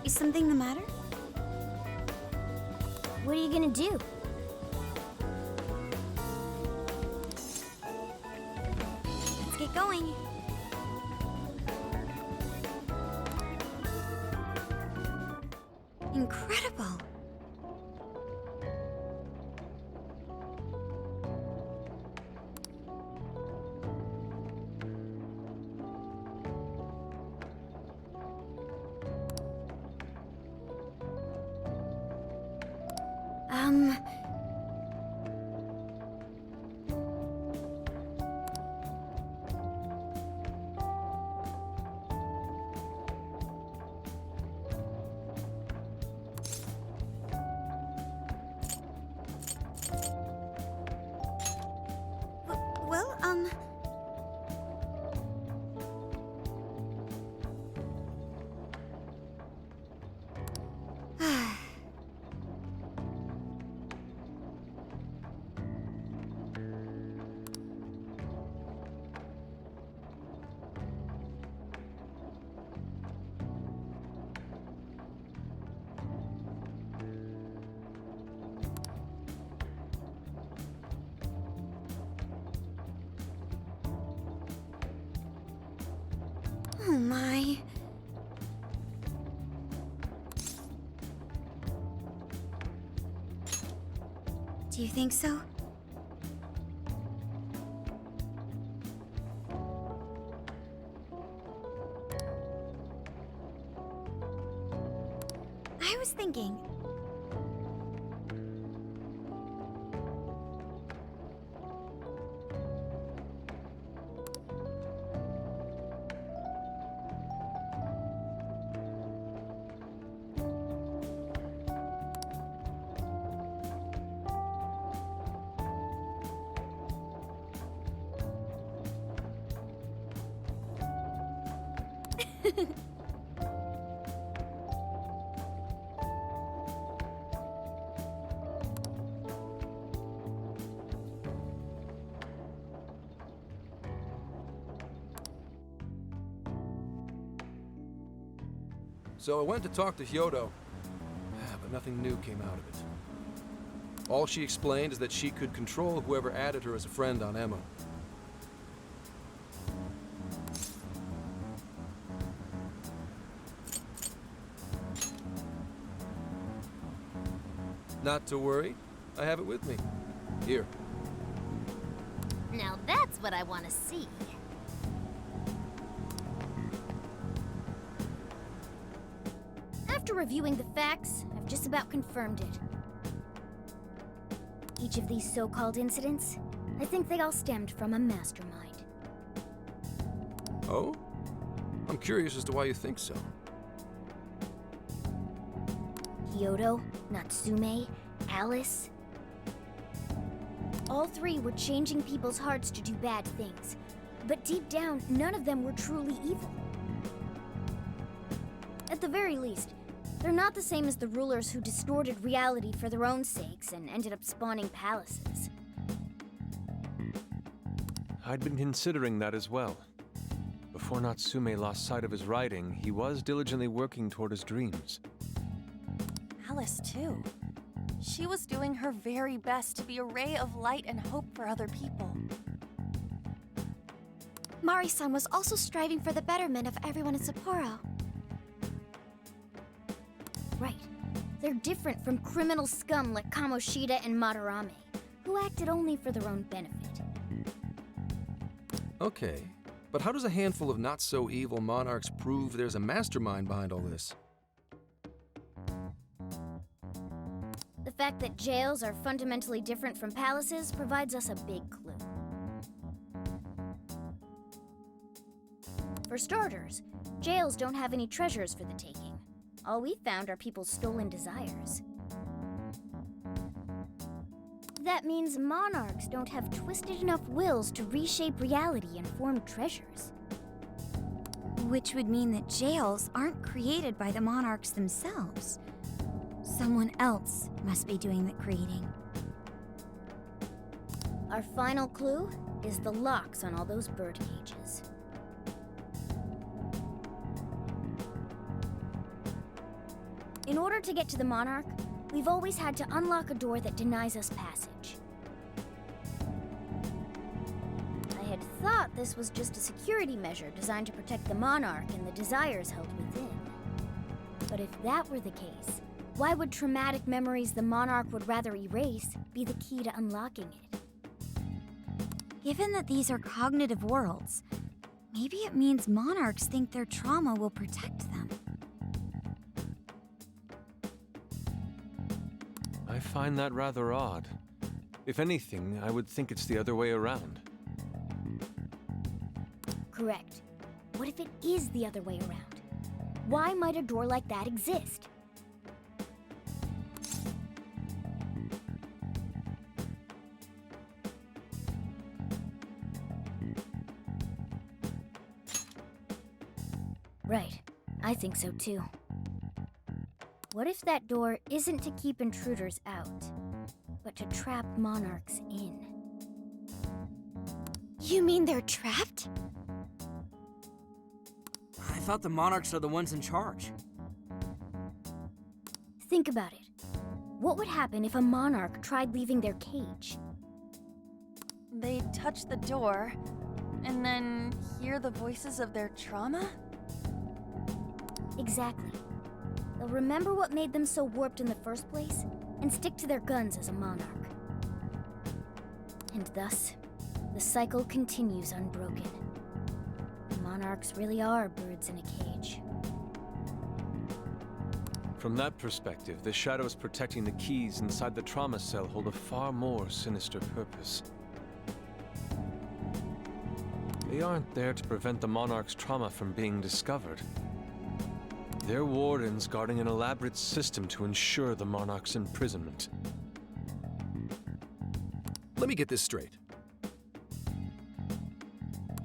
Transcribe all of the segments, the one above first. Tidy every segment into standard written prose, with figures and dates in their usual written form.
Is something the matter? What are you gonna do? Let's get going. Incredible. Well, oh my. Do you think so? I was thinking. So I went to talk to Hyodo, but nothing new came out of it. All she explained is that she could control whoever added her as a friend on Emma. Not to worry, I have it with me. Here. Now that's what I want to see. After reviewing the facts, I've just about confirmed it. Each of these so-called incidents, I think they all stemmed from a mastermind. Oh? I'm curious as to why you think so. Hyodo, Natsume, Alice. All three were changing people's hearts to do bad things. But deep down, none of them were truly evil. At the very least, they're not the same as the rulers who distorted reality for their own sakes and ended up spawning palaces. I'd been considering that as well. Before Natsume lost sight of his writing, he was diligently working toward his dreams. Alice, too. She was doing her very best to be a ray of light and hope for other people. Mari-san was also striving for the betterment of everyone in Sapporo. Right. They're different from criminal scum like Kamoshida and Madarame, who acted only for their own benefit. Okay, but how does a handful of not-so-evil monarchs prove there's a mastermind behind all this? The fact that jails are fundamentally different from palaces provides us a big clue. For starters, jails don't have any treasures for the taking. All we found are people's stolen desires. That means monarchs don't have twisted enough wills to reshape reality and form treasures. Which would mean that jails aren't created by the monarchs themselves. Someone else must be doing the creating. Our final clue is the locks on all those bird cages. In order to get to the Monarch, we've always had to unlock a door that denies us passage. I had thought this was just a security measure designed to protect the Monarch and the desires held within. But if that were the case, why would traumatic memories the Monarch would rather erase be the key to unlocking it? Given that these are cognitive worlds, maybe it means monarchs think their trauma will protect them. I find that rather odd. If anything, I would think it's the other way around. Correct. What if it is the other way around? Why might a door like that exist? Right. I think so too. What if that door isn't to keep intruders out, but to trap monarchs in? You mean they're trapped? I thought the monarchs are the ones in charge. Think about it. What would happen if a monarch tried leaving their cage? They'd touch the door, and then hear the voices of their trauma? Exactly. They'll remember what made them so warped in the first place, and stick to their guns as a monarch. And thus, the cycle continues unbroken. Monarchs really are birds in a cage. From that perspective, the shadows protecting the keys inside the trauma cell hold a far more sinister purpose. They aren't there to prevent the Monarch's trauma from being discovered. They're wardens guarding an elaborate system to ensure the Monarch's imprisonment. Let me get this straight.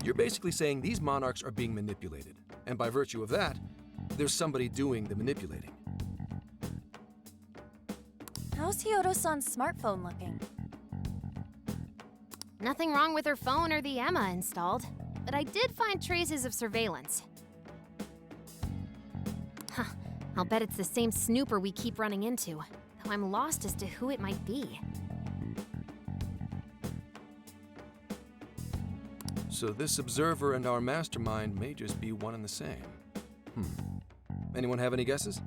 You're basically saying these monarchs are being manipulated, and by virtue of that, there's somebody doing the manipulating. How's Hyodo-san's smartphone looking? Nothing wrong with her phone or the Emma installed, but I did find traces of surveillance. Huh, I'll bet it's the same snooper we keep running into, though I'm lost as to who it might be. So this observer and our mastermind may just be one and the same. Anyone have any guesses?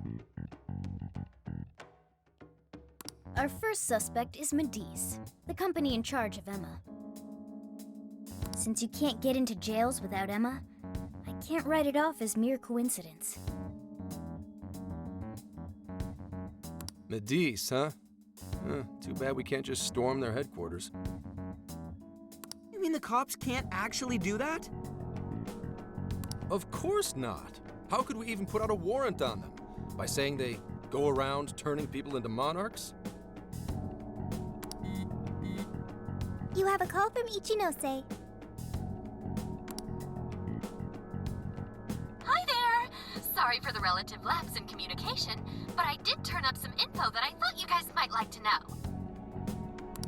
Our first suspect is Medice, the company in charge of Emma. Since you can't get into jails without Emma, I can't write it off as mere coincidence. Medice, huh? Too bad we can't just storm their headquarters. You mean the cops can't actually do that? Of course not. How could we even put out a warrant on them? By saying they go around turning people into monarchs? You have a call from Ichinose. Hi there! Sorry for the relative lapse in communication, but I did turn up some info that I thought you guys might like to know.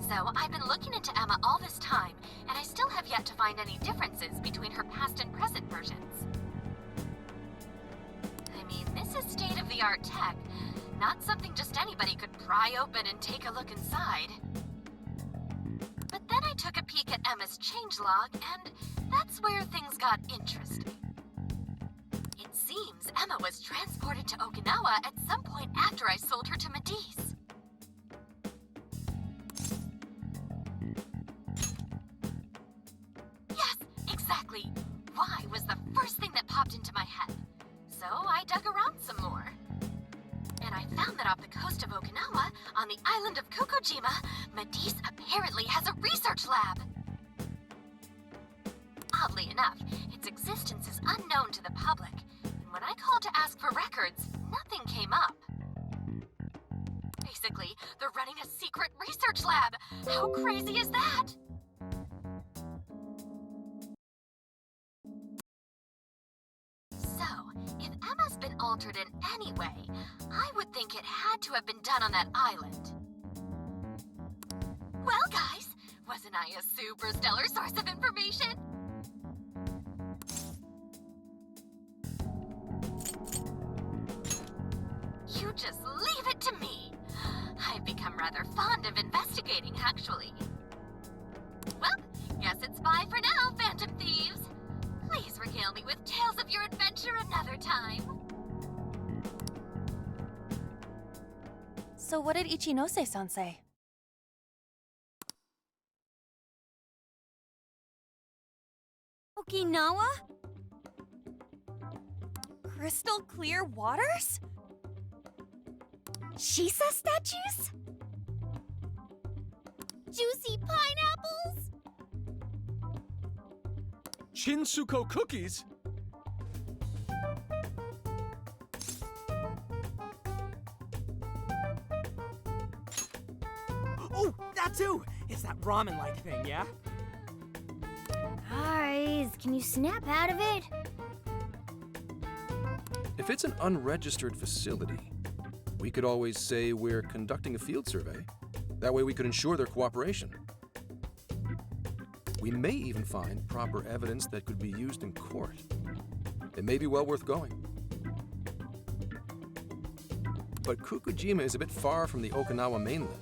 So, I've been looking into Emma all this time, and I still have yet to find any differences between her past and present versions. I mean, this is state-of-the-art tech, not something just anybody could pry open and take a look inside. But then I took a peek at Emma's changelog, and that's where things got interesting. It seems Emma was transported to Okinawa at some point after I sold her to Medice. Yes, exactly. Why was the first thing that popped into my head. So I dug around some more. And I found that off the coast of Okinawa, on the island of Kokojima, Medice apparently has a research lab. Oddly enough, its existence is unknown to the public, and when I called to ask for records, nothing came up. Basically, they're running a secret research lab. How crazy is that? So, if Emma's been altered in any way, I would think it had to have been done on that island. Well, guys, wasn't I a super stellar source of information? You just rather fond of investigating, actually. Well, guess it's bye for now, Phantom Thieves. Please regale me with tales of your adventure another time. So what did Ichinose-san say? Okinawa? Crystal clear waters? Shisa statues? Juicy pineapples? Shinsuko cookies? Oh, that too! It's that ramen-like thing, yeah? Guys, can you snap out of it? If it's an unregistered facility, we could always say we're conducting a field survey. That way we could ensure their cooperation. We may even find proper evidence that could be used in court. It may be well worth going. But Kukujima is a bit far from the Okinawa mainland.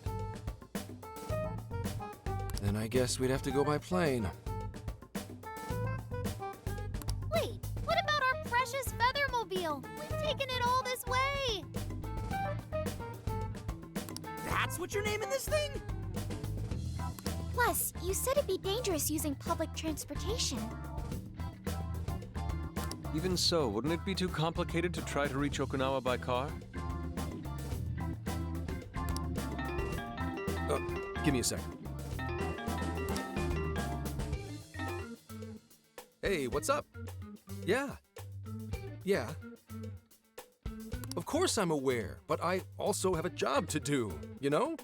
Then I guess we'd have to go by plane. Wait, what about our precious Feathermobile? We've taken it all this way! That's what you're naming this thing? Plus, you said it'd be dangerous using public transportation. Even so, wouldn't it be too complicated to try to reach Okinawa by car? Give me a second. Hey, what's up? Yeah. Of course I'm aware, but I also have a job to do, you know?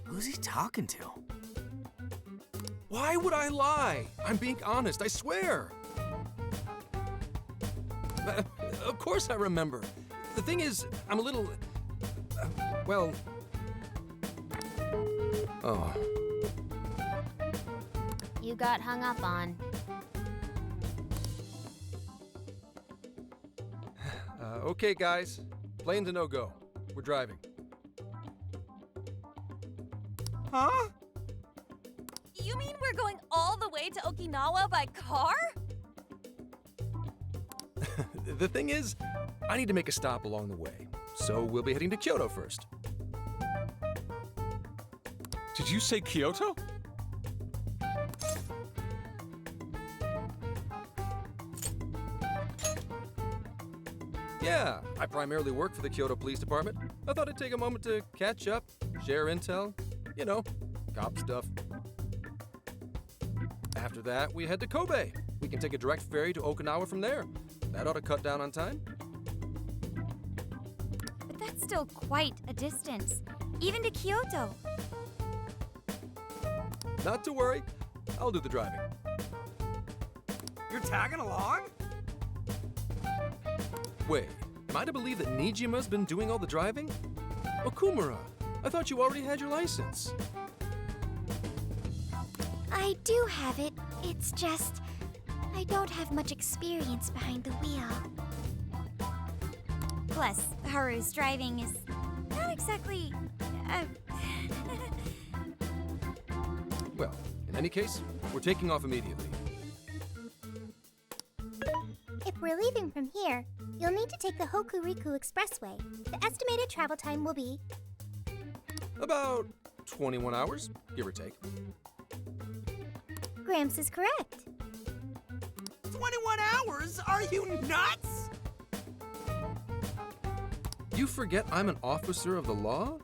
Who's he talking to? Why would I lie? I'm being honest, I swear. Of course I remember. The thing is, I'm a little... well... Oh. You got hung up on. Okay, guys. Plane's a no-go. We're driving. Huh? You mean we're going all the way to Okinawa by car? The thing is, I need to make a stop along the way, so we'll be heading to Kyoto first. Did you say Kyoto? Yeah, I primarily work for the Kyoto Police Department. I thought I'd take a moment to catch up, share intel, you know, cop stuff. After that, we head to Kobe. We can take a direct ferry to Okinawa from there. That ought to cut down on time. But that's still quite a distance, even to Kyoto. Not to worry, I'll do the driving. You're tagging along? Wait, am I to believe that Nijima's been doing all the driving? Okumura, I thought you already had your license. I do have it. It's just... I don't have much experience behind the wheel. Plus, Haru's driving is not exactly... Well, in any case, we're taking off immediately. If we're leaving from here, you'll need to take the Hokuriku Expressway. The estimated travel time will be... About 21 hours, give or take. Gramps is correct. 21 hours? Are you nuts? You forget I'm an officer of the law?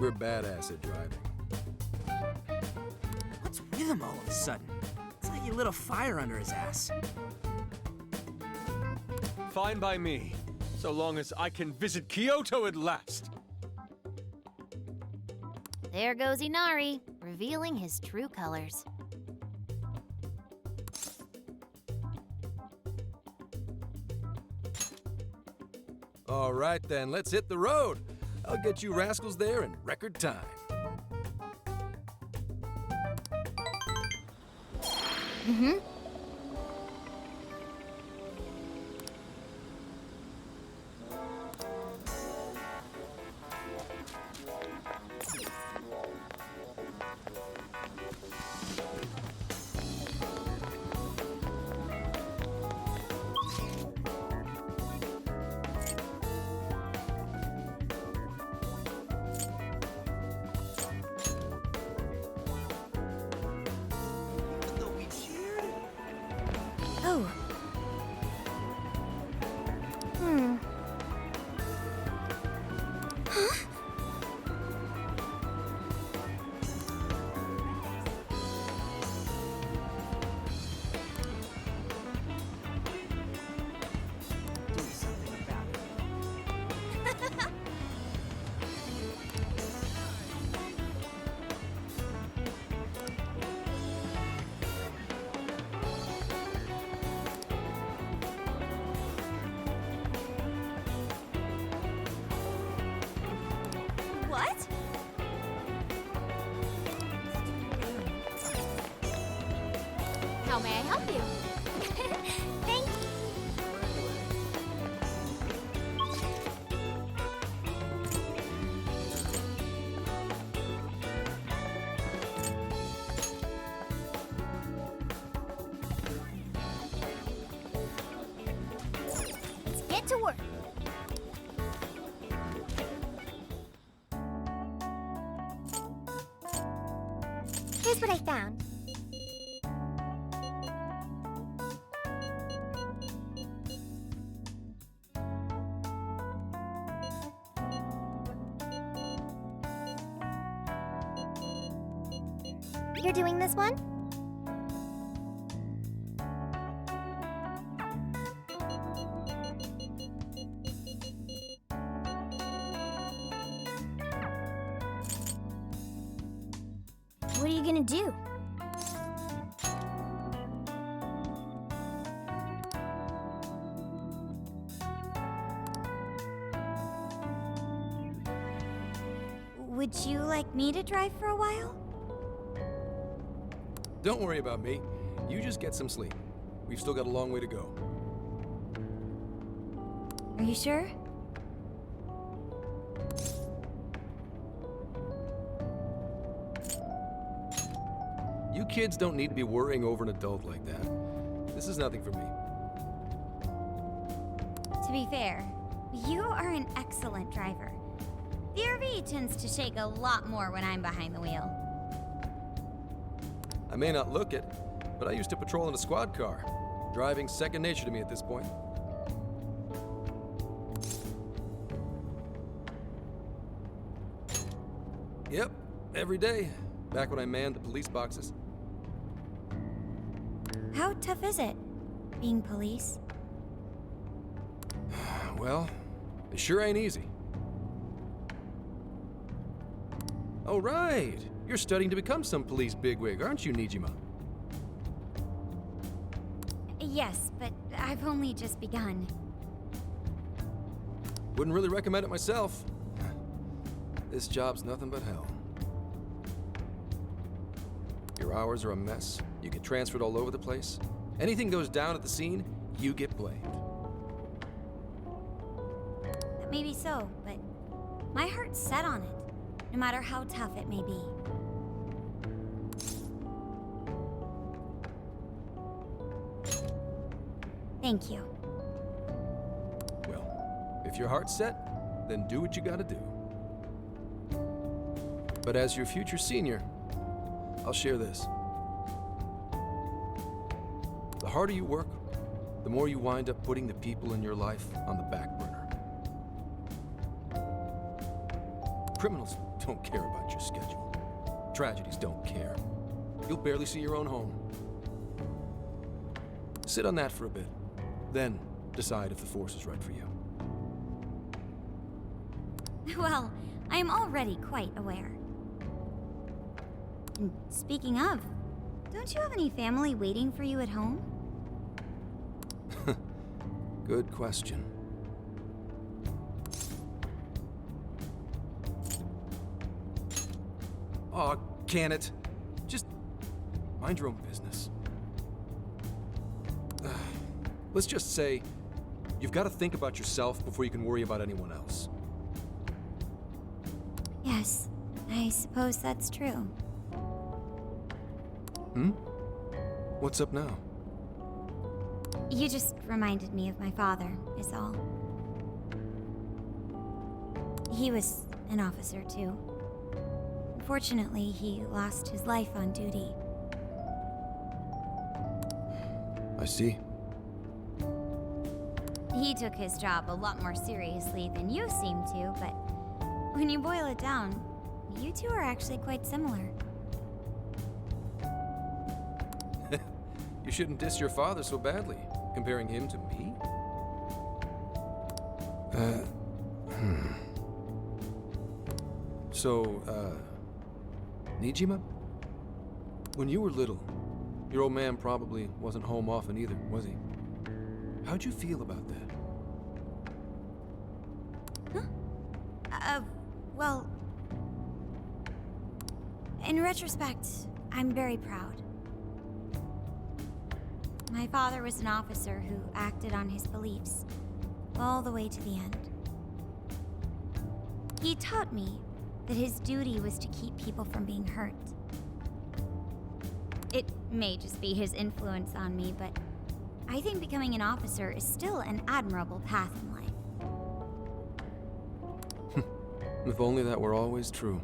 We're badass at driving. What's with him all of a sudden? It's like you lit a fire under his ass. Fine by me, so long as I can visit Kyoto at last. There goes Inari, revealing his true colors. All right then, let's hit the road. I'll get you rascals there in record time. How may I help you? Thank Let's get to work. Here's what I found. You're doing this one? What are you gonna do? Would you like me to drive for a while? Don't worry about me. You just get some sleep. We've still got a long way to go. Are you sure? You kids don't need to be worrying over an adult like that. This is nothing for me. To be fair, you are an excellent driver. The RV tends to shake a lot more when I'm behind the wheel. I may not look it, but I used to patrol in a squad car. Driving's second nature to me at this point. Yep, every day. Back when I manned the police boxes. How tough is it, being police? Well, it sure ain't easy. Oh, right. You're studying to become some police bigwig, aren't you, Nijima? Yes, but I've only just begun. Wouldn't really recommend it myself. This job's nothing but hell. Your hours are a mess. You get transferred all over the place. Anything goes down at the scene, you get blamed. That may be so, but my heart's set on it, no matter how tough it may be. Thank you. Well, if your heart's set, then do what you gotta do. But as your future senior, I'll share this. The harder you work, the more you wind up putting the people in your life on the back burner. Criminals don't care about your schedule. Tragedies don't care. You'll barely see your own home. Sit on that for a bit, then decide if the force is right for you. Well, I am already quite aware. And speaking of, don't you have any family waiting for you at home? Good question. Aw, can it? Just mind your own business. Let's just say you've got to think about yourself before you can worry about anyone else. Yes, I suppose that's true. What's up now? You just reminded me of my father, is all. He was an officer, too. Unfortunately, he lost his life on duty. I see. He took his job a lot more seriously than you seem to, but when you boil it down, you two are actually quite similar. You shouldn't diss your father so badly, comparing him to me. So, Nijima? When you were little, your old man probably wasn't home often either, was he? How'd you feel about that? Well, in retrospect, I'm very proud. My father was an officer who acted on his beliefs all the way to the end. He taught me that his duty was to keep people from being hurt. It may just be his influence on me, but I think becoming an officer is still an admirable path in life. If only that were always true.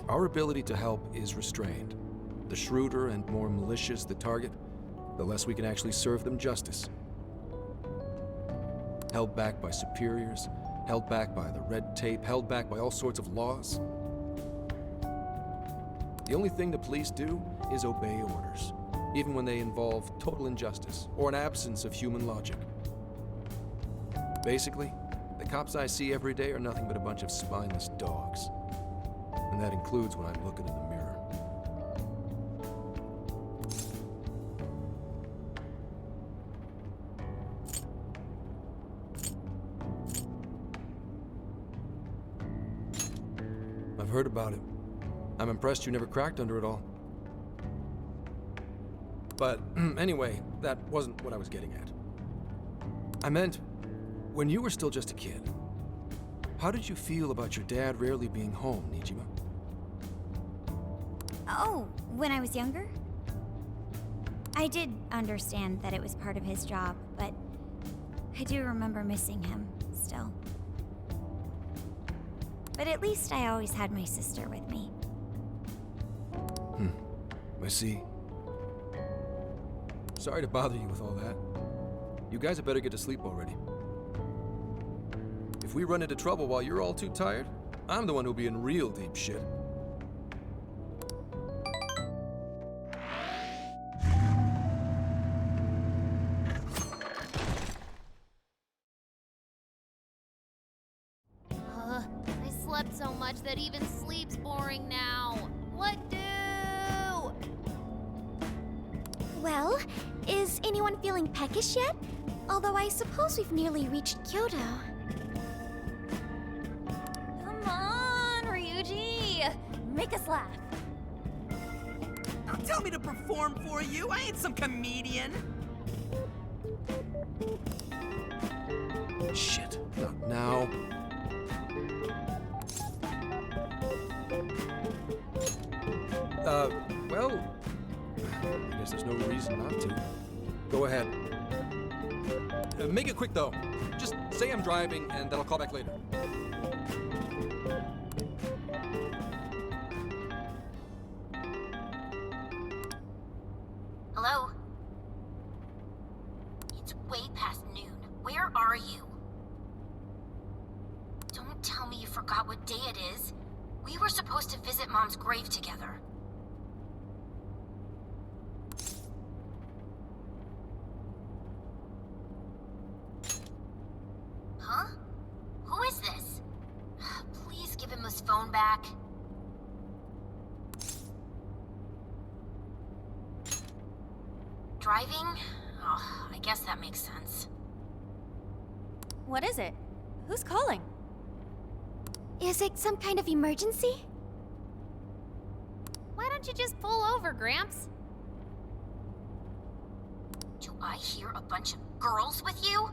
Our ability to help is restrained. The shrewder and more malicious the target, the less we can actually serve them justice. Held back by superiors, held back by the red tape, held back by all sorts of laws. The only thing the police do is obey orders, even when they involve total injustice or an absence of human logic. Basically, the cops I see every day are nothing but a bunch of spineless dogs. And that includes when I'm looking in the mirror. I've heard about it. I'm impressed you never cracked under it all. But anyway, that wasn't what I was getting at. I meant, when you were still just a kid, how did you feel about your dad rarely being home, Nijima? Oh, when I was younger? I did understand that it was part of his job, but I do remember missing him still. But at least I always had my sister with me. I see. Sorry to bother you with all that. You guys had better get to sleep already. If we run into trouble while you're all too tired, I'm the one who'll be in real deep shit. I slept so much that even sleep's boring now. What do? Well, is anyone feeling peckish yet? Although I suppose we've nearly reached Kyoto. Come on, Ryuji! Make us laugh. Don't tell me to perform for you. I ain't some comedian. Shit, not now. Well, I guess there's no reason not to. Go ahead. Make it quick, though. Just say I'm driving, and then I'll call back later. Hello? It's way past noon. Where are you? Don't tell me you forgot what day it is. We were supposed to visit Mom's grave together. Huh? Who is this? Please give him his phone back. Driving? Oh, I guess that makes sense. What is it? Who's calling? Is it some kind of emergency? Why don't you just pull over, Gramps? Do I hear a bunch of girls with you?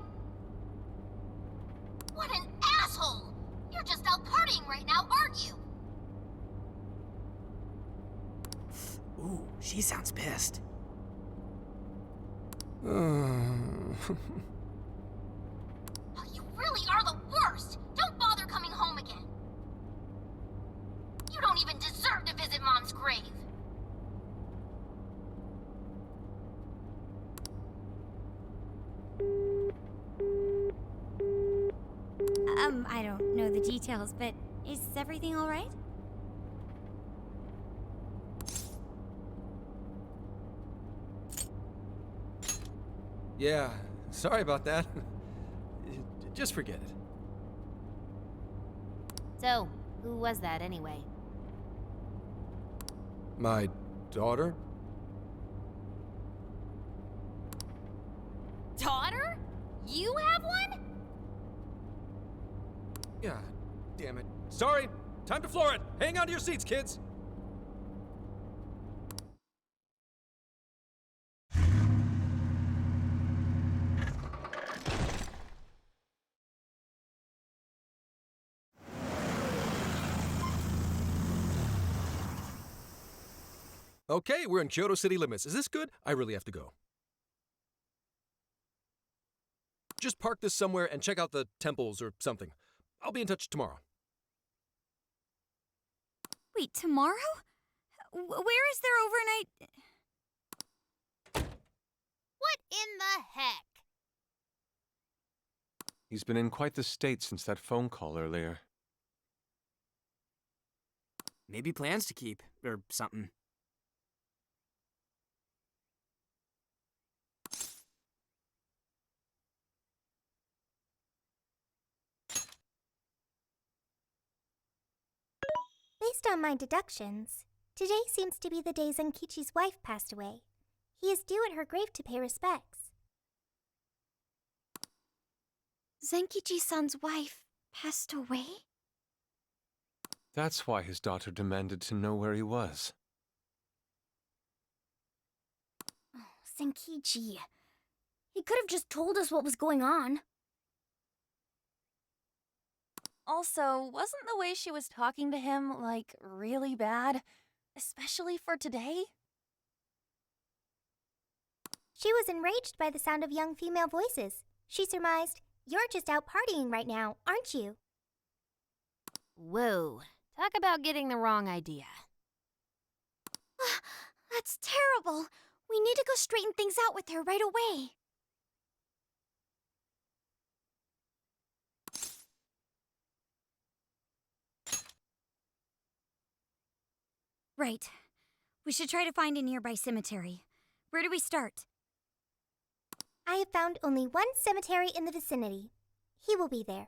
What an asshole! You're just out partying right now, aren't you? Ooh, she sounds pissed. You really are the worst! Don't bother coming home again! You don't even deserve to visit Mom's grave! I don't know the details, but is everything all right? Yeah, sorry about that. Just forget it. So, who was that anyway? My daughter? Daughter? You have one? Yeah, damn it. Sorry, time to floor it. Hang on to your seats, kids. Okay, we're in Kyoto city limits. Is this good? I really have to go. Just park this somewhere and check out the temples or something. I'll be in touch tomorrow. Wait, tomorrow? Where is there overnight? What in the heck? He's been in quite the state since that phone call earlier. Maybe plans to keep, or something. Based on my deductions, today seems to be the day Zenkichi's wife passed away. He is due at her grave to pay respects. Zenkichi-san's wife passed away? That's why his daughter demanded to know where he was. Senkichi. He could have just told us what was going on. Also, wasn't the way she was talking to him, like, really bad? Especially for today? She was enraged by the sound of young female voices. She surmised, "You're just out partying right now, aren't you?" Whoa. Talk about getting the wrong idea. That's terrible. We need to go straighten things out with her right away. Right. We should try to find a nearby cemetery. Where do we start? I have found only one cemetery in the vicinity. He will be there.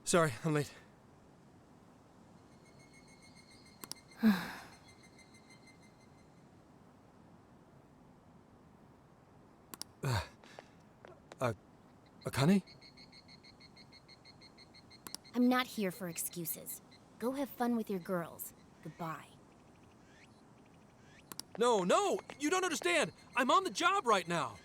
Sorry, I'm late. Akane? I'm not here for excuses. Go have fun with your girls. Goodbye. No, you don't understand. I'm on the job right now.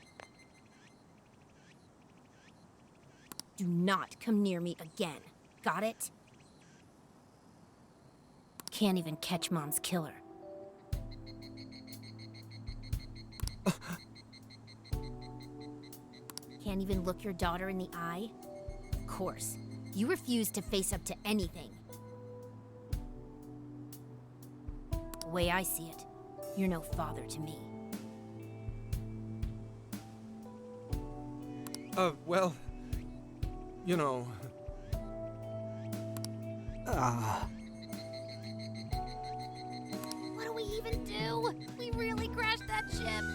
Do not come near me again. Got it? Can't even catch Mom's killer. Can't even look your daughter in the eye? Of course. You refuse to face up to anything. The way I see it, you're no father to me. Well, you know... What do we even do? We really crashed that ship.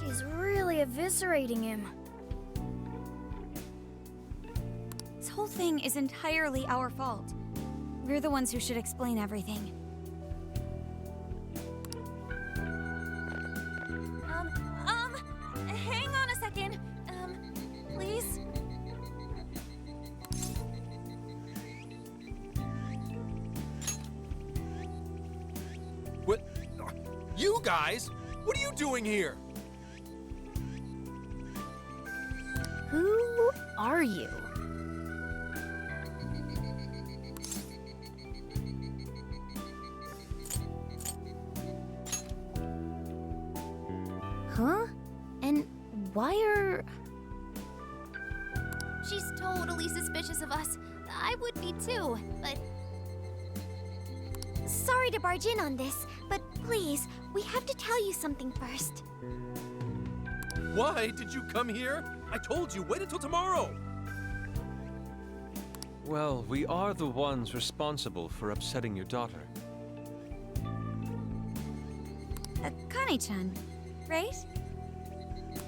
She's really eviscerating him. This whole thing is entirely our fault. We're the ones who should explain everything. Hang on a second. Please? What? You guys? What are you doing here? Who are you? Huh? And why are... She's totally suspicious of us. I would be too, but... Sorry to barge in on this, but please, we have to tell you something first. Why did you come here? I told you, wait until tomorrow! Well, we are the ones responsible for upsetting your daughter. Akane-chan, right?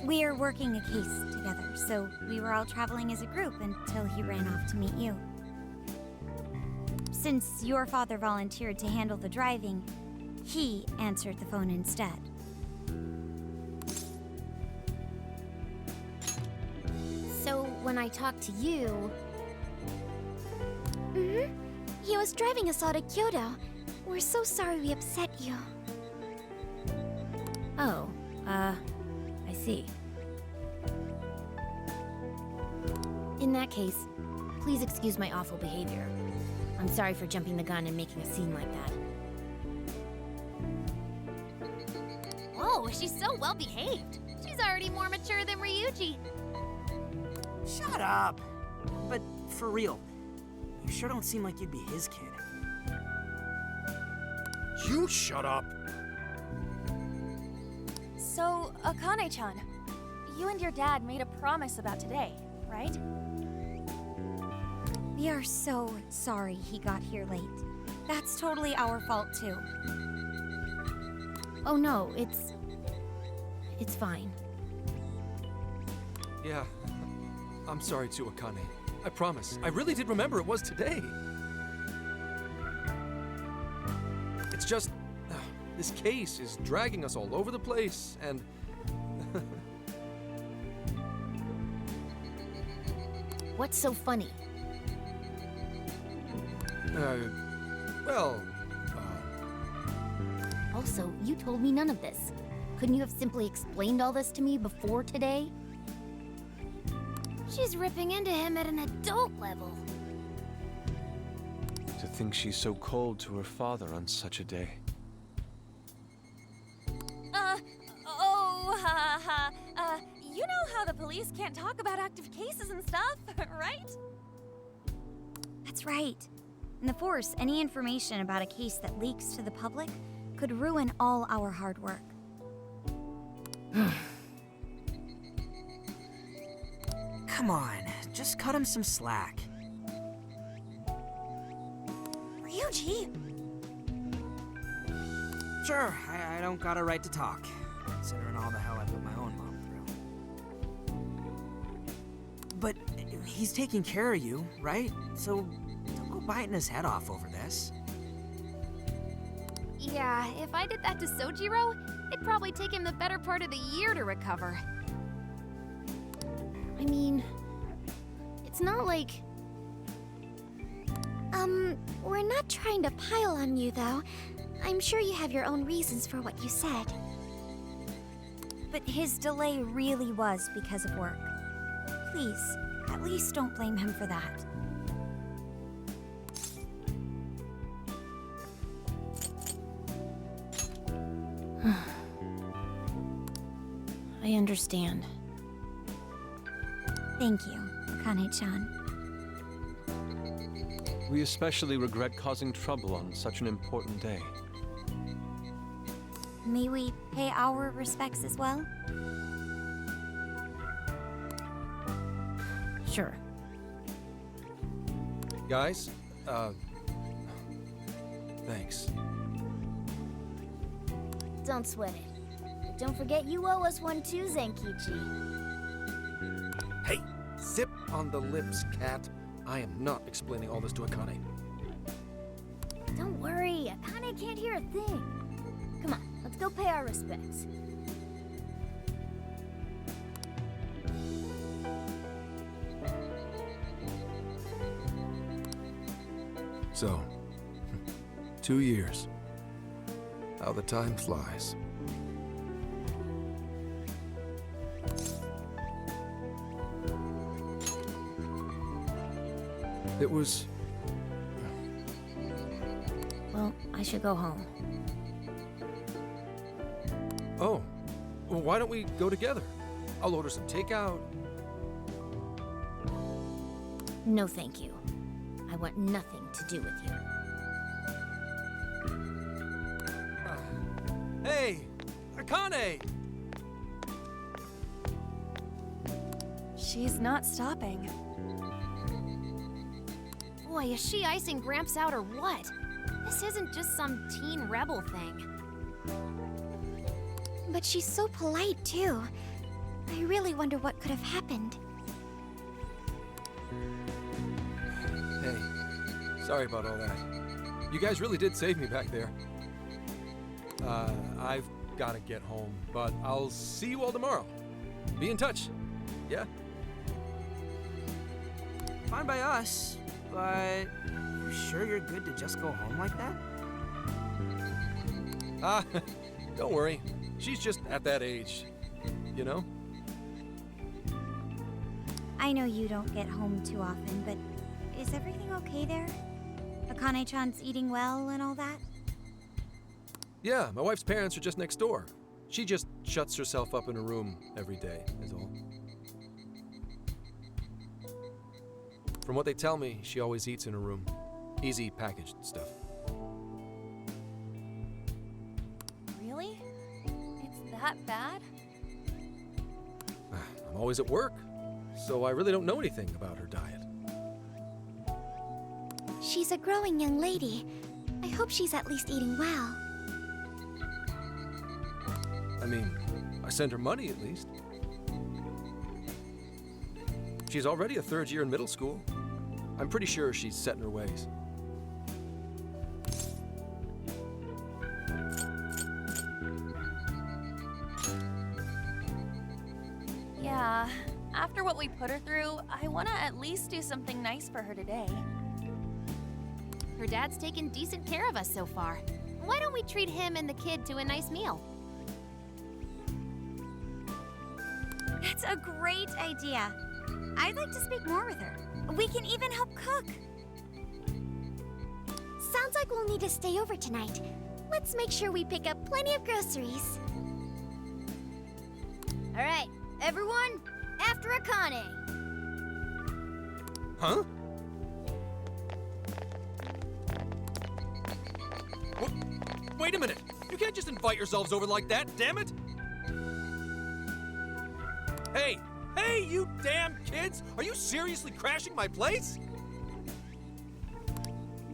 We are working a case together, so we were all traveling as a group until he ran off to meet you. Since your father volunteered to handle the driving, he answered the phone instead. So when I talk to you... Mm-hmm. He was driving us all to Kyoto. We're so sorry we upset you. Oh, I see. In that case, please excuse my awful behavior. I'm sorry for jumping the gun and making a scene like that. Whoa, she's so well behaved. She's already more mature than Ryuji. Shut up! But for real, you sure don't seem like you'd be his kid. You shut up! So, Akane-chan, you and your dad made a promise about today, right? We are so sorry he got here late. That's totally our fault, too. Oh no, it's fine. Yeah, I'm sorry too, Akane. I promise. I really did remember it was today. It's just, this case is dragging us all over the place, and... What's so funny? Well, Also, you told me none of this. Couldn't you have simply explained all this to me before today? She's ripping into him at an adult level. To think she's so cold to her father on such a day. You know how the police can't talk about active cases and stuff, right? That's right. In the Force, any information about a case that leaks to the public could ruin all our hard work. Come on, just cut him some slack. Ryuji! Sure, I don't got a right to talk, considering all the hell I put my own mom through. But he's taking care of you, right? So don't go biting his head off over this. Yeah, if I did that to Sojiro, it'd probably take him the better part of the year to recover. I mean, it's not like... We're not trying to pile on you, though. I'm sure you have your own reasons for what you said. But his delay really was because of work. Please, at least don't blame him for that. I understand. Thank you, Akane-chan. We especially regret causing trouble on such an important day. May we pay our respects as well? Sure. guys, thanks. Don't sweat it. But don't forget you owe us one too, Zenkichi. Hey, zip on the lips, cat. I am not explaining all this to Akane. Don't worry, Akane can't hear a thing. Come on, let's go pay our respects. So, 2 years. How the time flies. It was... Well, I should go home. Oh, well, why don't we go together? I'll order some takeout. No, thank you. I want nothing to do with you. Hey, Akane! She's not stopping. Boy, is she icing Gramps out or what? This isn't just some teen rebel thing. But she's so polite, too. I really wonder what could have happened. Hey, sorry about all that. You guys really did save me back there. I've got to get home, but I'll see you all tomorrow. Be in touch. Yeah? Fine by us. but you sure you're good to just go home like that? Ah, don't worry. She's just at that age, you know? I know you don't get home too often, but is everything okay there? Akane-chan's eating well and all that? Yeah, my wife's parents are just next door. She just shuts herself up in her room every day, is all. From what they tell me, she always eats in her room. Easy packaged stuff. Really? It's that bad? I'm always at work, so I really don't know anything about her diet. She's a growing young lady. I hope she's at least eating well. I mean, I send her money at least. She's already a third year in middle school. I'm pretty sure she's set in her ways. Yeah, after what we put her through, I want to at least do something nice for her today. Her dad's taken decent care of us so far. Why don't we treat him and the kid to a nice meal? That's a great idea. I'd like to speak more with her. We can even help cook. Sounds like we'll need to stay over tonight. Let's make sure we pick up plenty of groceries. All right, everyone, after Akane. Huh? Wait a minute! You can't just invite yourselves over like that, damn it! Hey! Hey, you damn kids! Are you seriously crashing my place?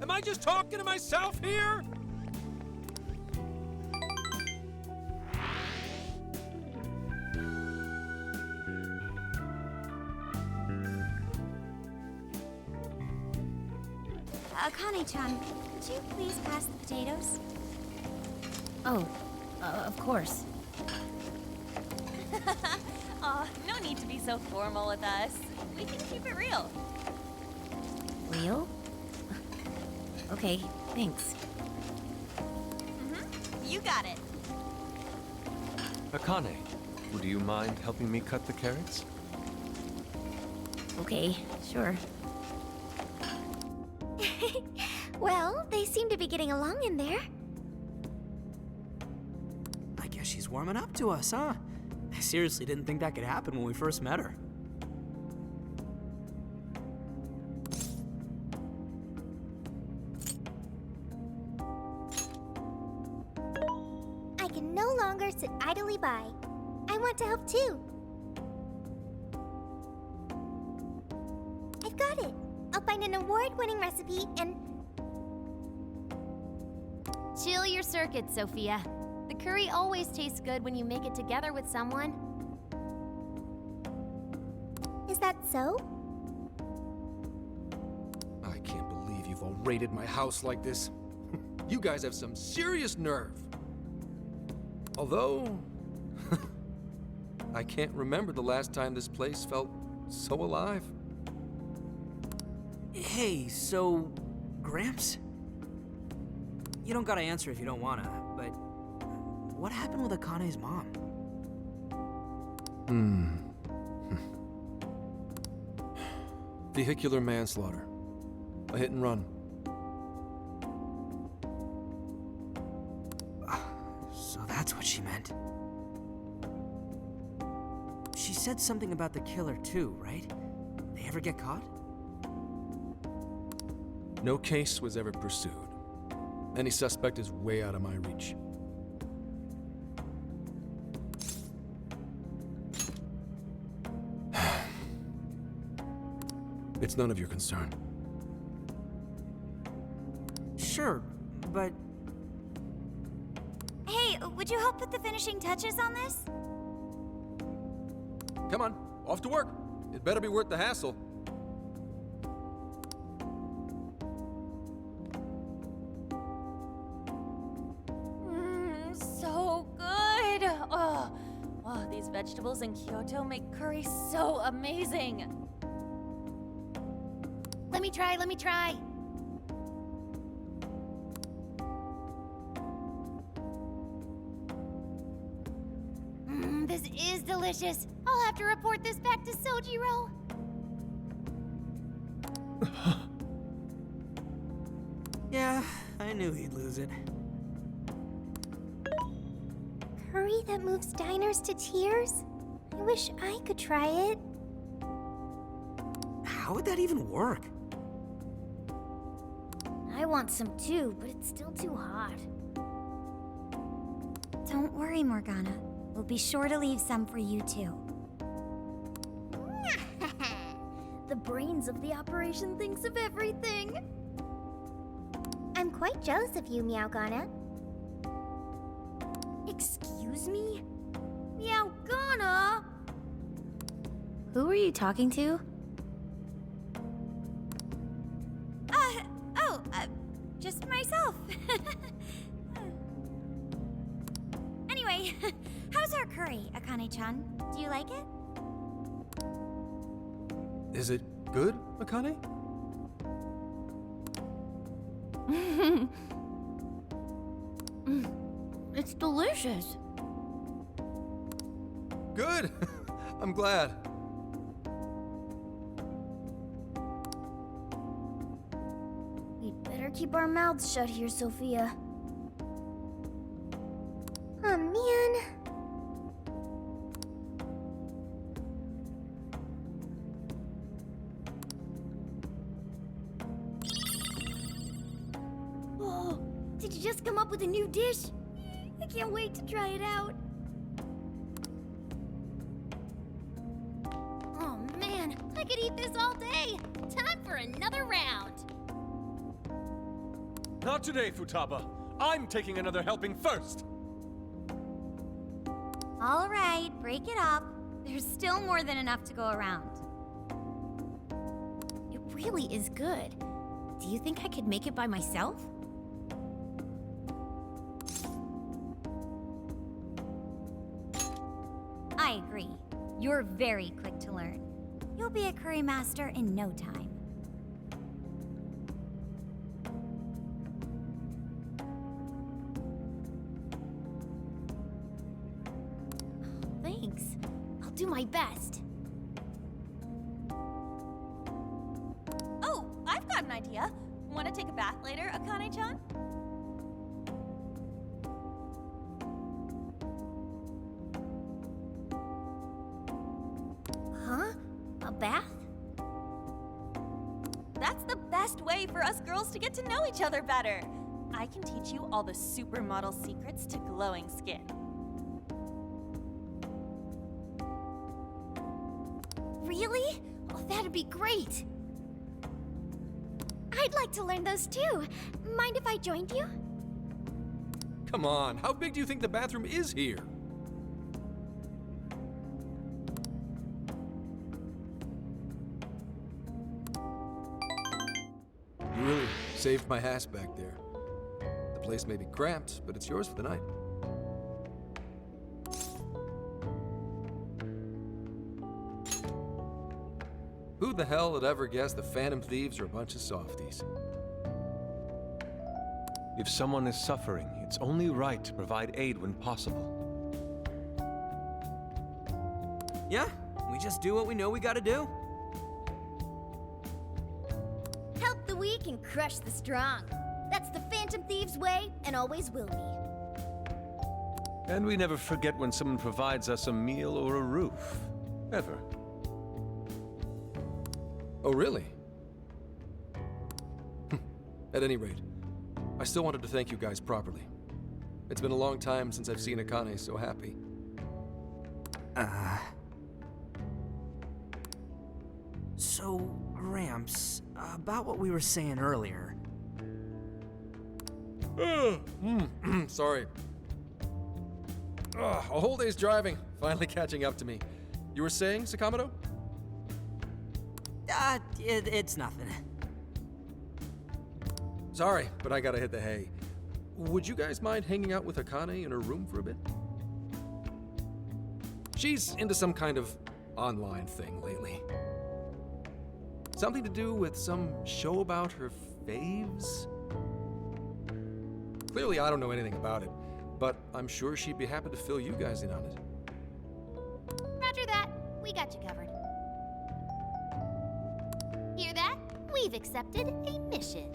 Am I just talking to myself here? Akane-chan, could you please pass the potatoes? Oh, of course. Aw, no need to be so formal with us. We can keep it real. Real? Okay, thanks. You got it. Akane, would you mind helping me cut the carrots? Okay, sure. Well, they seem to be getting along in there. I guess she's warming up to us, huh? I seriously didn't think that could happen when we first met her. I can no longer sit idly by. I want to help too. I've got it. I'll find an award-winning recipe and... Chill your circuits, Sophia. The curry always tastes good when you make it together with someone. Is that so? I can't believe you've all raided my house like this. You guys have some serious nerve. Although, I can't remember the last time this place felt so alive. Hey, so, Gramps? You don't gotta answer if you don't wanna, but what happened with Akane's mom? Vehicular manslaughter. A hit and run. So that's what she meant. She said something about the killer too, right? They ever get caught? No case was ever pursued. Any suspect is way out of my reach. It's none of your concern. Sure, but Hey, would you help put the finishing touches on this? Come on, off to work. It better be worth the hassle. So good. Oh, these vegetables in Kyoto make curry so amazing. Let Let me try. This is delicious. I'll have to report this back to Sojiro. Yeah, I knew he'd lose it. Curry that moves diners to tears? I wish I could try it. How would that even work? I want some too, but it's still too hot. Don't worry, Morgana. We'll be sure to leave some for you too. The brains of the operation thinks of everything. I'm quite jealous of you, Meowgana. Excuse me? Meowgana! Who were you talking to? Just myself. Anyway, how's our curry, Akane-chan? Do you like it? Is it good, Akane? It's delicious. Good! I'm glad. We'd better keep our mouths shut here, Sophia. Oh man. Oh, did you just come up with a new dish? I can't wait to try it out. Oh man, I could eat this all day. Time for another round. Not today, Futaba. I'm taking another helping first. All right, break it up. There's still more than enough to go around. It really is good. Do you think I could make it by myself? I agree. You're very quick to learn. You'll be a curry master in no time. Thanks. I'll do my best. Oh, I've got an idea. Want to take a bath later, Akane-chan? Huh? A bath? That's the best way for us girls to get to know each other better. I can teach you all the supermodel secrets to glowing skin. Really? Oh, that'd be great. I'd like to learn those too. Mind if I joined you? Come on, how big do you think the bathroom is here? You really saved my ass back there. The place may be cramped, but it's yours for the night. Who the hell would ever guess the Phantom Thieves are a bunch of softies? If someone is suffering, it's only right to provide aid when possible. Yeah, we just do what we know we gotta do. Help the weak and crush the strong. That's the Phantom Thieves' way and always will be. And we never forget when someone provides us a meal or a roof. Ever. Oh, really? At any rate, I still wanted to thank you guys properly. It's been a long time since I've seen Akane so happy. So, Gramps, about what we were saying earlier. Sorry. A whole day's driving, finally catching up to me. You were saying, Sakamoto? It's nothing. Sorry, but I gotta hit the hay. Would you guys mind hanging out with Akane in her room for a bit? She's into some kind of online thing lately. Something to do with some show about her faves? Clearly, I don't know anything about it, but I'm sure she'd be happy to fill you guys in on it. Roger that. We got you covered. Hear that? We've accepted a mission.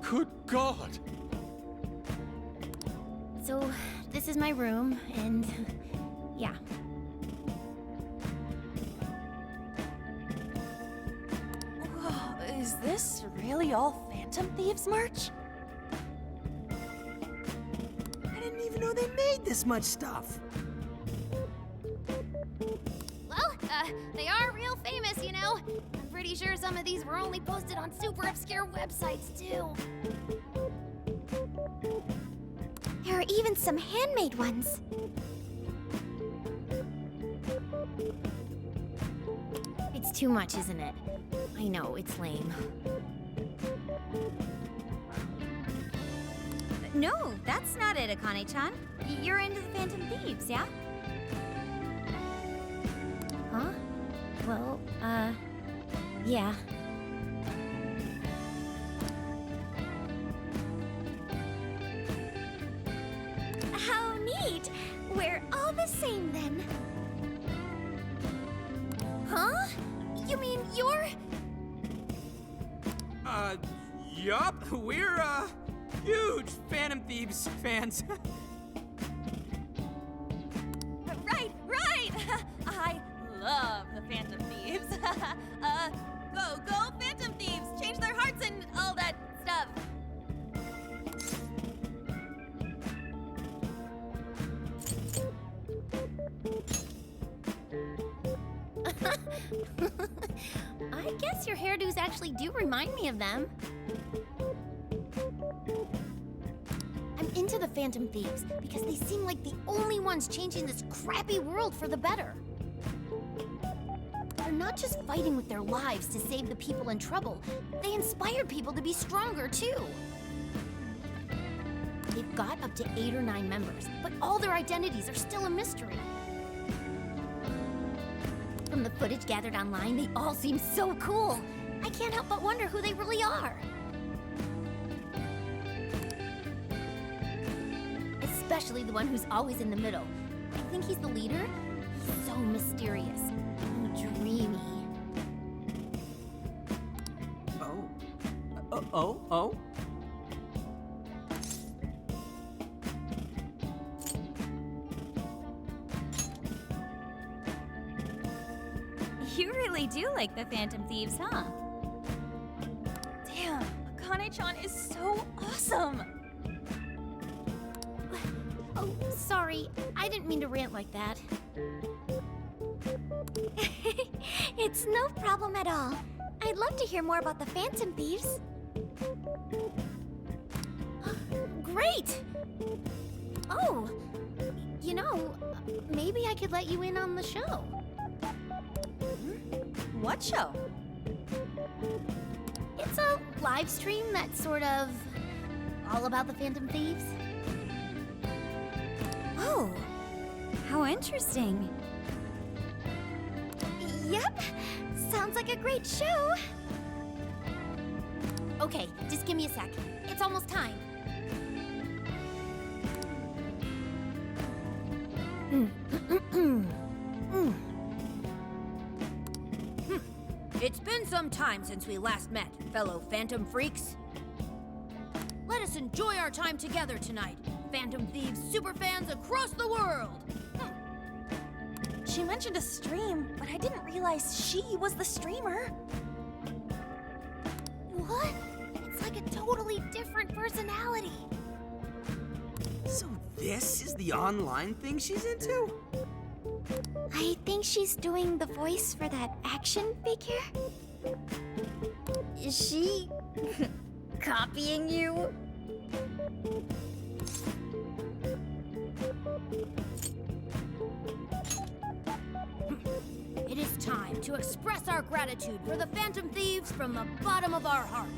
Good God! So, this is my room, and yeah. Whoa, is this really all Phantom Thieves merch? I didn't even know they made this much stuff. Well, they are real famous, you know. I'm pretty sure some of these were only posted on super obscure websites, too. There are even some handmade ones. It's too much, isn't it? I know, it's lame. No, that's not it, Akane-chan. You're into the Phantom Thieves, yeah? Huh? Well, yeah. How neat! We're all the same then. Huh? You mean you're... Yup, we're, huge Phantom Thieves fans. Right! I love the Phantom Thieves. Go Phantom Thieves! Change their hearts and all that stuff. I guess your hairdos actually do remind me of them. I'm into the Phantom Thieves because they seem like the only ones changing this crappy world for the better. They're not just fighting with their lives to save the people in trouble, they inspire people to be stronger too. They've got up to 8 or 9 members, but all their identities are still a mystery. From the footage gathered online, they all seem so cool. I can't help but wonder who they really are. Especially the one who's always in the middle. I think he's the leader. He's so mysterious and dreamy. Oh? You really do like the Phantom Thieves, huh? Damn, Akane-chan is so awesome. Oh, sorry. I didn't mean to rant like that. It's no problem at all. I'd love to hear more about the Phantom Thieves. Great! Oh, you know, maybe I could let you in on the show. What show? It's a live stream that's sort of all about the Phantom Thieves. Oh, how interesting. Yep, sounds like a great show. Okay, just give me a sec. It's almost time. It's been some time since we last met, fellow Phantom Freaks. Let us enjoy our time together tonight, Phantom Thieves superfans across the world! She mentioned a stream, but I didn't realize she was the streamer. What? It's like a totally different personality. So this is the online thing she's into? I think she's doing the voice for that action figure. Is she copying you? It is time to express our gratitude for the Phantom Thieves from the bottom of our hearts.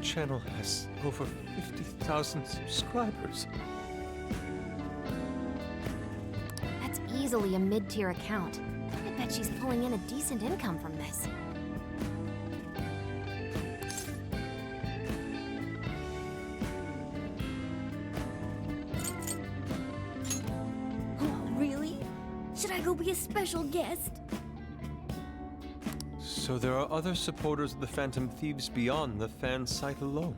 channel has over 50,000 subscribers. That's easily a mid-tier account. I bet she's pulling in a decent income from this. Oh, really? Should I go be a special guest? So there are other supporters of the Phantom Thieves beyond the fan site alone.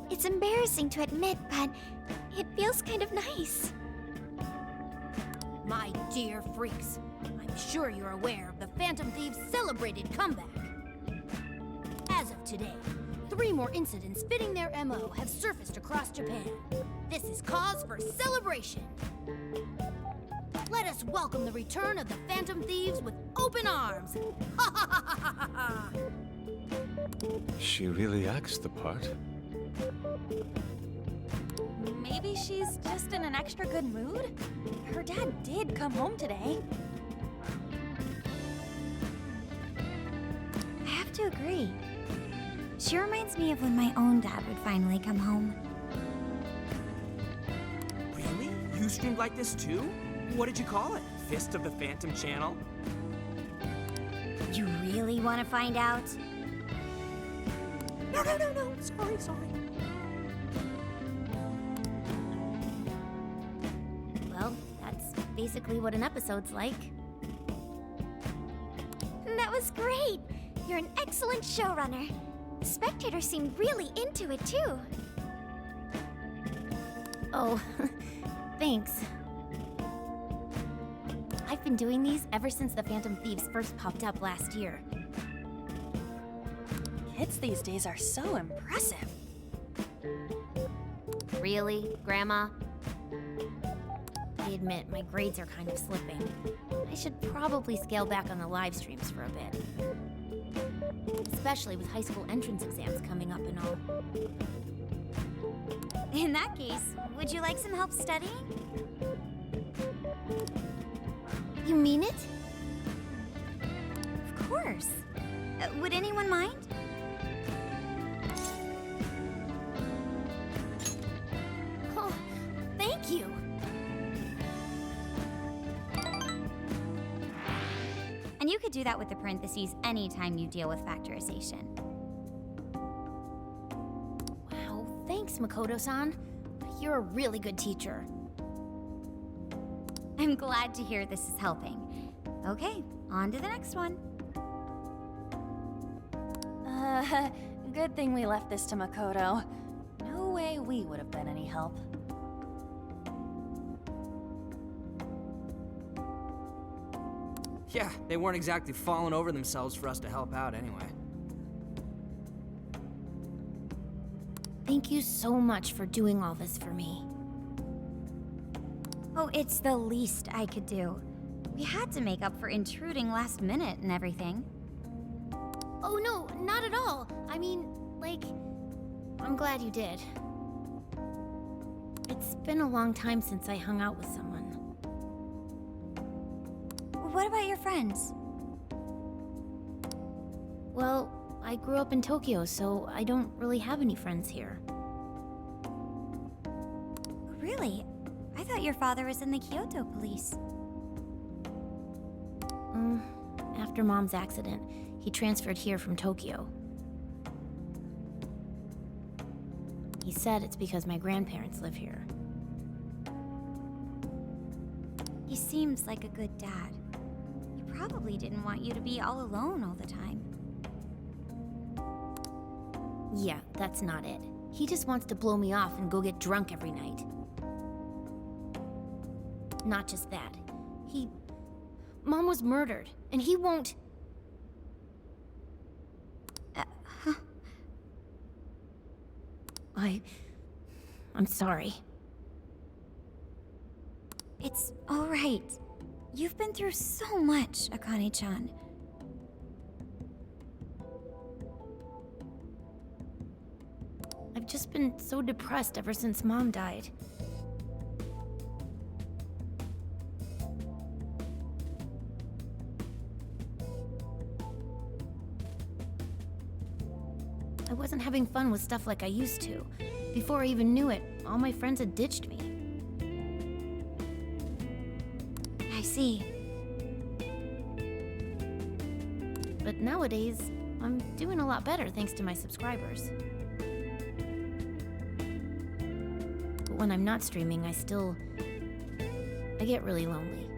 It's embarrassing to admit, but it feels kind of nice. My dear freaks, I'm sure you're aware of the Phantom Thieves' celebrated comeback. As of today, 3 more incidents fitting their MO have surfaced across Japan. This is cause for celebration. Let us welcome the return of the Phantom Thieves with open arms. Ha ha ha ha ha ha! She really acts the part. Maybe she's just in an extra good mood? Her dad did come home today. I have to agree. She reminds me of when my own dad would finally come home. Really? You streamed like this too? What did you call it? Fist of the Phantom channel? You really want to find out? No. Sorry. Well, that's basically what an episode's like. That was great! You're an excellent showrunner. The spectators seem really into it, too. Oh, thanks. I've been doing these ever since the Phantom Thieves first popped up last year. Kids these days are so impressive. Really, Grandma? I admit, my grades are kind of slipping. I should probably scale back on the live streams for a bit. Especially with high school entrance exams coming up and all. In that case, would you like some help studying? You mean it? Of course. Would anyone mind? Oh, thank you. And you could do that with the parentheses anytime you deal with factorization. Wow, thanks, Makoto-san. You're a really good teacher. I'm glad to hear this is helping. Okay, on to the next one. Good thing we left this to Makoto. No way we would have been any help. Yeah, they weren't exactly falling over themselves for us to help out anyway. Thank you so much for doing all this for me. Oh, it's the least I could do. We had to make up for intruding last minute and everything. Oh no, not at all. I mean, like, I'm glad you did. It's been a long time since I hung out with someone. What about your friends? Well, I grew up in Tokyo, so I don't really have any friends here. Really? I thought your father was in the Kyoto police. After Mom's accident, he transferred here from Tokyo. He said it's because my grandparents live here. He seems like a good dad. He probably didn't want you to be all alone all the time. Yeah, that's not it. He just wants to blow me off and go get drunk every night. Not just that. Mom was murdered, and he won't... I'm sorry. It's all right. You've been through so much, Akane-chan. I've just been so depressed ever since Mom died. I wasn't having fun with stuff like I used to. Before I even knew it, all my friends had ditched me. I see. But nowadays, I'm doing a lot better thanks to my subscribers. But when I'm not streaming, I get really lonely.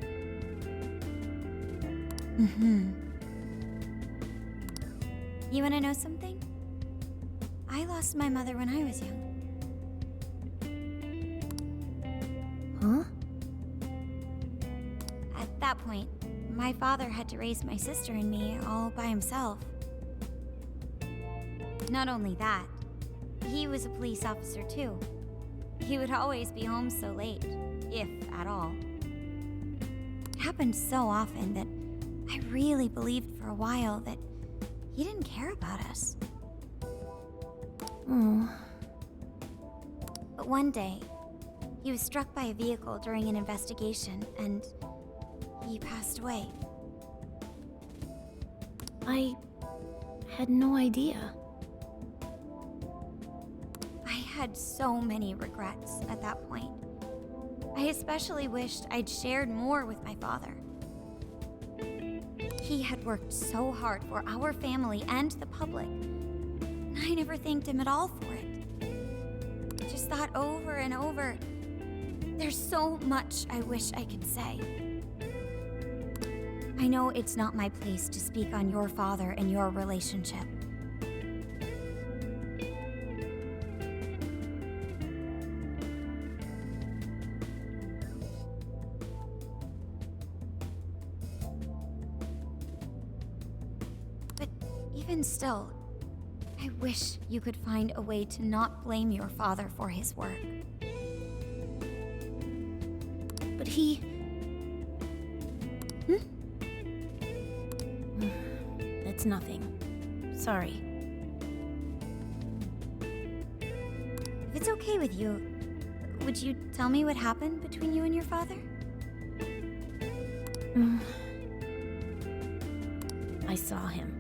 You wanna know something? I lost my mother when I was young. Huh? At that point, my father had to raise my sister and me all by himself. Not only that, he was a police officer too. He would always be home so late, if at all. It happened so often that I really believed for a while that he didn't care about us. Oh. But one day, he was struck by a vehicle during an investigation, and he passed away. I had no idea. I had so many regrets at that point. I especially wished I'd shared more with my father. He had worked so hard for our family and the public, and I never thanked him at all for it. I just thought over and over, there's so much I wish I could say. I know it's not my place to speak on your father and your relationship. But even still, I wish you could find a way to not blame your father for his work. But he... It's nothing. Sorry. If it's okay with you, would you tell me what happened between you and your father? I saw him.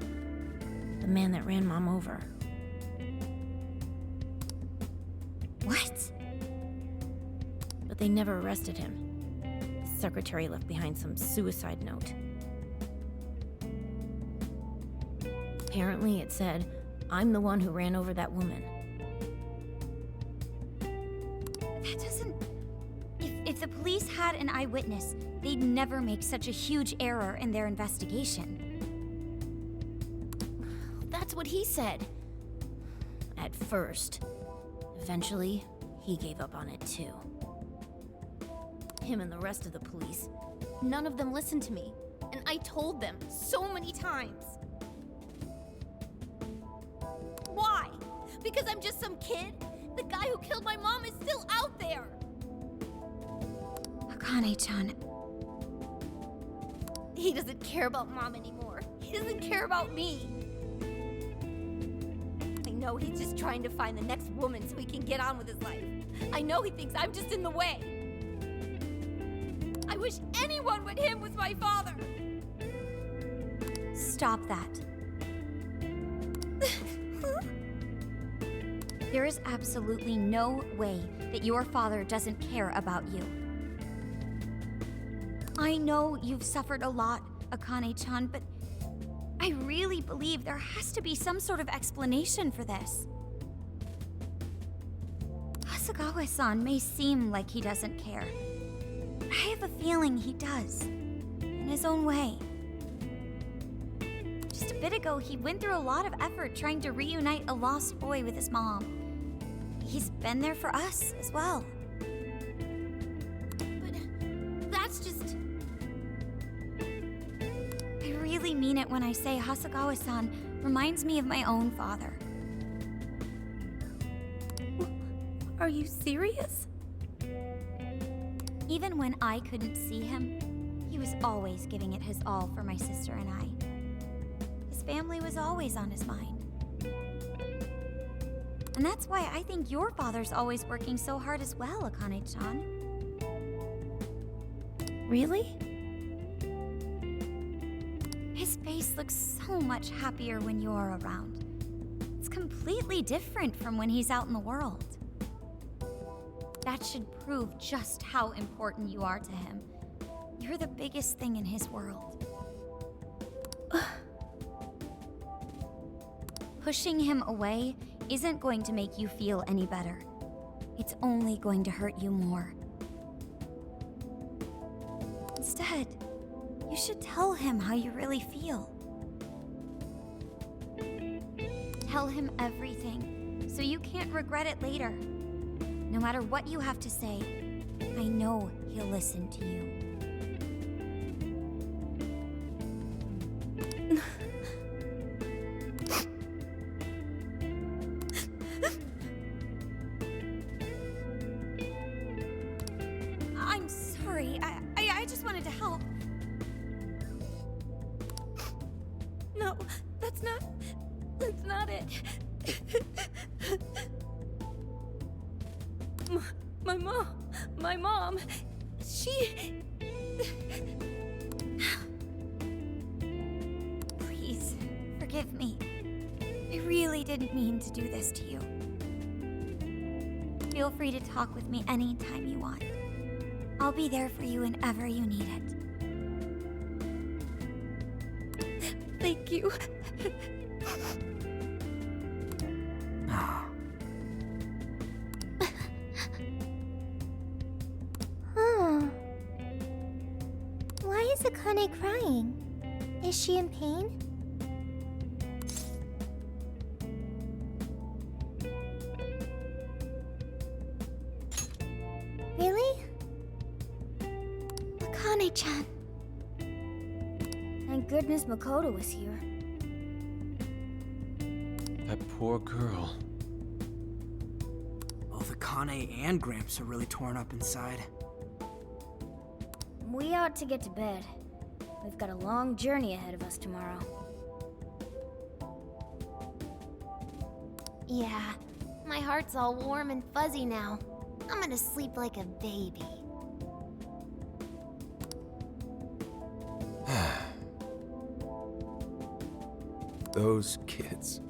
The man that ran Mom over. What? But they never arrested him. The secretary left behind some suicide note. Apparently it said, "I'm the one who ran over that woman." That doesn't... If the police had an eyewitness, they'd never make such a huge error in their investigation. That's what he said. At first. Eventually, he gave up on it too. Him and the rest of the police. None of them listened to me. And I told them so many times. Why? Because I'm just some kid? The guy who killed my mom is still out there! Akane-chan, He doesn't care about Mom anymore. He doesn't care about me. I know he's just trying to find the next woman so he can get on with his life. I know he thinks I'm just in the way. I wish anyone but him was my father. stop that. There is absolutely no way that your father doesn't care about you. I know you've suffered a lot, Akane-chan, but I really believe there has to be some sort of explanation for this. Hasegawa-san may seem like he doesn't care, but I have a feeling he does, in his own way. Just a bit ago, he went through a lot of effort trying to reunite a lost boy with his mom. He's been there for us as well. But that's just... I really mean it when I say Hasegawa-san reminds me of my own father. Are you serious? Even when I couldn't see him, he was always giving it his all for my sister and I. His family was always on his mind. And that's why I think your father's always working so hard as well, Akane-chan. Really? His face looks so much happier when you're around. It's completely different from when he's out in the world. That should prove just how important you are to him. You're the biggest thing in his world. Pushing him away isn't going to make you feel any better. It's only going to hurt you more. Instead, you should tell him how you really feel. Tell him everything, so you can't regret it later. No matter what you have to say, I know he'll listen to you. I'm sorry. I just wanted to help. No, that's not it. My mom, she... Please, forgive me. I really didn't mean to do this to you. Feel free to talk with me anytime you want. I'll be there for you whenever you need it. Thank you. Huh. Why is Akane crying? Is she in pain? Really? Akane-chan. Thank goodness Makoto was here. That poor girl. Both Akane and Gramps are really torn up inside. We ought to get to bed. We've got a long journey ahead of us tomorrow. Yeah, my heart's all warm and fuzzy now. I'm gonna sleep like a baby. Those kids.